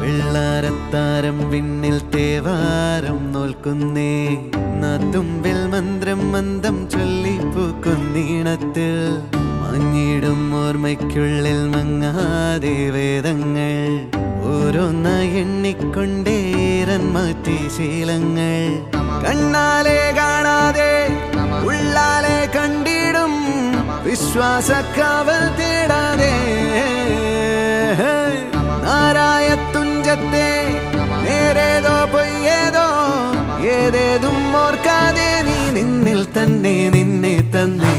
വെള്ളാരത്താരം വിണ്ണിൽ തേവാരം നോൽക്കുന്നേ നാത്തുമ്പിൽ മന്ത്രം മന്ദം ചൊല്ലിപ്പൂക്കുന്നീണത്തിൽ മങ്ങിടും ഓർമ്മയ്ക്കുള്ളിൽ മങ്ങാതെ വേദങ്ങൾ ഓരോന്നായി എണ്ണിക്കൊണ്ടേരൻ മാറ്റി ശീലങ്ങൾ കണ്ണാലെ കാണാതെ ഉള്ളാലെ കണ്ടിടും വിശ്വാസക്കാവൽ തേടാതെ നാരായ തുഞ്ചത്തെ നേരേതോ പൊയ്യേതോ ഏതേതും ഓർക്കാതെ നീ നിന്നിൽ തന്നെ നിന്നെ തന്നെ